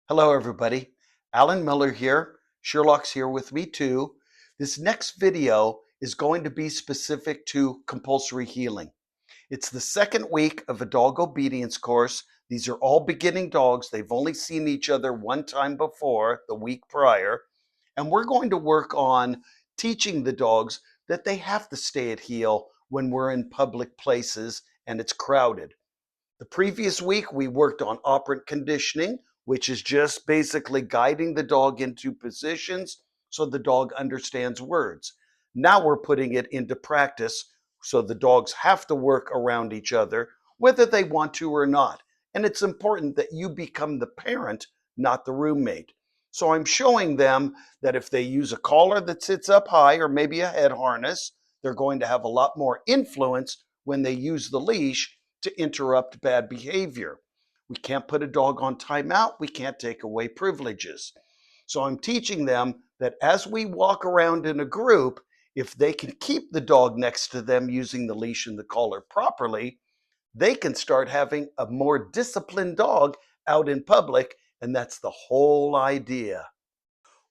Hello, everybody. Alan Miller here. Sherlock's here with me too. This next video is going to be specific to compulsory heeling. It's the second week of a dog obedience course. These are all beginning dogs. They've only seen each other one time before, the week prior. And we're going to work on teaching the dogs that they have to stay at heel when we're in public places and it's crowded. The previous week, we worked on operant conditioning, which is just basically guiding the dog into positions so the dog understands words. Now we're putting it into practice so the dogs have to work around each other, whether they want to or not. And it's important that you become the parent, not the roommate. So I'm showing them that if they use a collar that sits up high or maybe a head harness, they're going to have a lot more influence when they use the leash to interrupt bad behavior. We can't put a dog on timeout. We can't take away privileges. So I'm teaching them that as we walk around in a group, if they can keep the dog next to them using the leash and the collar properly, they can start having a more disciplined dog out in public. And that's the whole idea.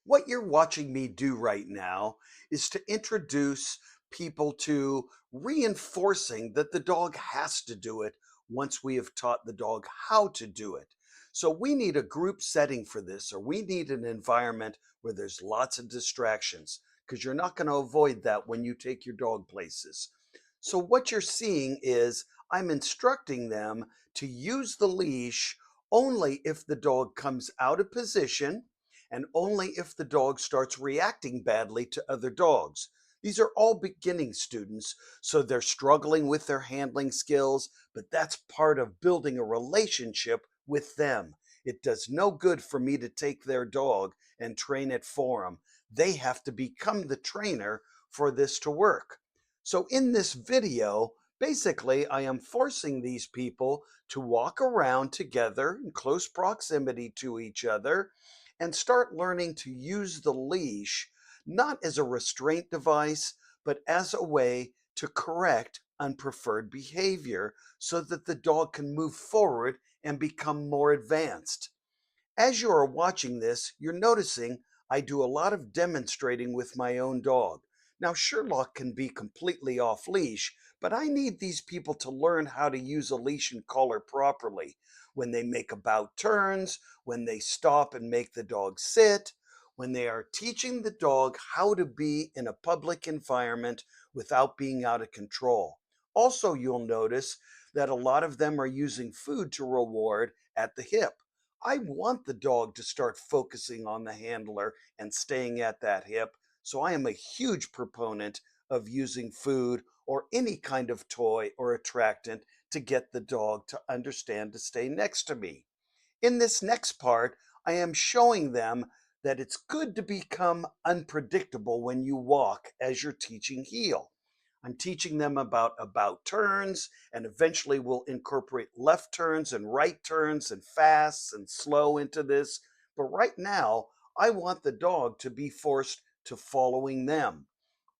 What you're watching me do right now is to introduce people to reinforcing that the dog has to do it once we have taught the dog how to do it. So we need a group setting for this, or we need an environment where there's lots of distractions, because you're not going to avoid that when you take your dog places. So what you're seeing is I'm instructing them to use the leash only if the dog comes out of position and only if the dog starts reacting badly to other dogs. These are all beginning students, so they're struggling with their handling skills, but that's part of building a relationship with them. It does no good for me to take their dog and train it for them. They have to become the trainer for this to work. So in this video, basically, I am forcing these people to walk around together in close proximity to each other and start learning to use the leash not as a restraint device, but as a way to correct unpreferred behavior so that the dog can move forward and become more advanced. As you are watching this, you're noticing I do a lot of demonstrating with my own dog. Now, Sherlock can be completely off leash, but I need these people to learn how to use a leash and collar properly. When they make about turns, when they stop and make the dog sit, when they are teaching the dog how to be in a public environment without being out of control. Also, you'll notice that a lot of them are using food to reward at the hip. I want the dog to start focusing on the handler and staying at that hip. So I am a huge proponent of using food or any kind of toy or attractant to get the dog to understand to stay next to me. In this next part, I am showing them that it's good to become unpredictable when you walk as you're teaching heel. I'm teaching them about turns, and eventually we'll incorporate left turns and right turns and fasts and slow into this. But right now, I want the dog to be forced to following them.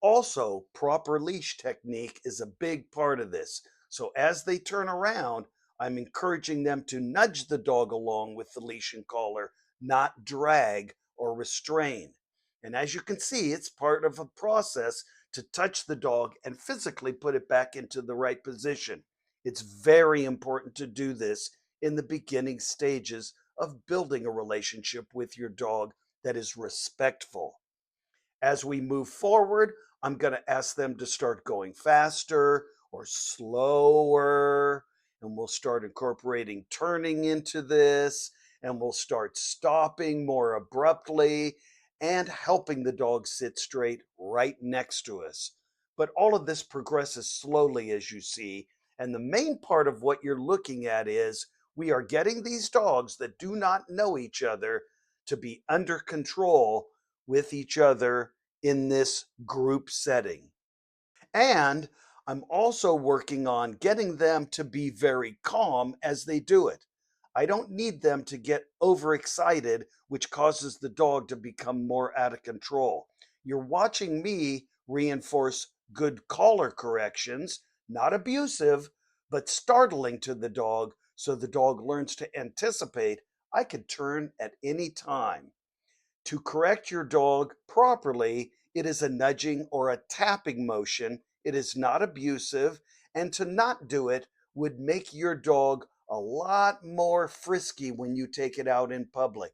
Also, proper leash technique is a big part of this. So as they turn around, I'm encouraging them to nudge the dog along with the leash and collar, not drag or restrain. And as you can see, it's part of a process to touch the dog and physically put it back into the right position. It's very important to do this in the beginning stages of building a relationship with your dog that is respectful. As we move forward, I'm going to ask them to start going faster or slower, and we'll start incorporating turning into this, and we'll start stopping more abruptly and helping the dog sit straight right next to us. But all of this progresses slowly, as you see, and the main part of what you're looking at is we are getting these dogs that do not know each other to be under control with each other in this group setting. And I'm also working on getting them to be very calm as they do it. I don't need them to get overexcited, which causes the dog to become more out of control. You're watching me reinforce good collar corrections, not abusive, but startling to the dog so the dog learns to anticipate I could turn at any time. To correct your dog properly, it is a nudging or a tapping motion. It is not abusive, and to not do it would make your dog a lot more frisky when you take it out in public.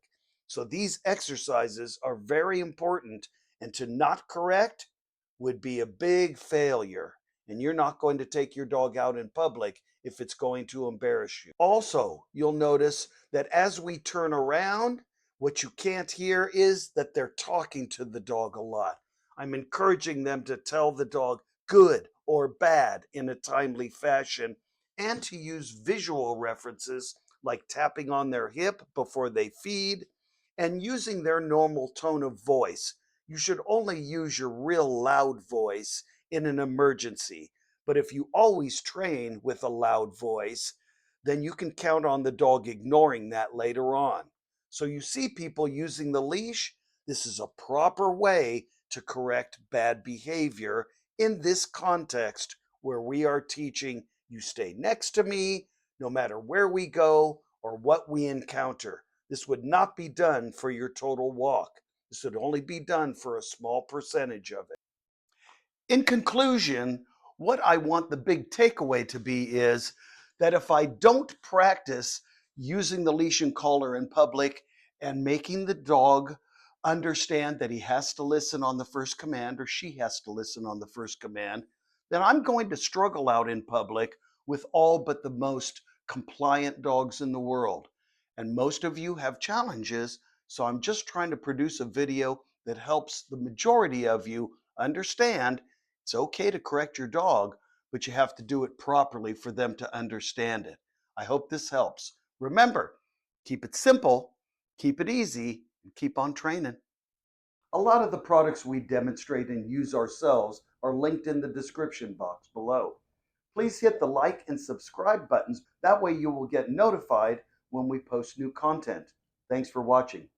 So these exercises are very important, and to not correct would be a big failure. And you're not going to take your dog out in public if it's going to embarrass you. Also, you'll notice that as we turn around, what you can't hear is that they're talking to the dog a lot. I'm encouraging them to tell the dog good or bad in a timely fashion and to use visual references like tapping on their hip before they feed and using their normal tone of voice. You should only use your real loud voice in an emergency. But if you always train with a loud voice, then you can count on the dog ignoring that later on. So you see people using the leash. This is a proper way to correct bad behavior in this context where we are teaching you stay next to me no matter where we go or what we encounter. This would not be done for your total walk. This would only be done for a small percentage of it. In conclusion, what I want the big takeaway to be is that if I don't practice using the leash and collar in public and making the dog understand that he has to listen on the first command or she has to listen on the first command, then I'm going to struggle out in public with all but the most compliant dogs in the world. And most of you have challenges, so I'm just trying to produce a video that helps the majority of you understand it's okay to correct your dog, but you have to do it properly for them to understand it. I hope this helps. Remember, keep it simple, keep it easy, and keep on training. A lot of the products we demonstrate and use ourselves are linked in the description box below. Please hit the like and subscribe buttons. That way you will get notified when we post new content. Thanks for watching.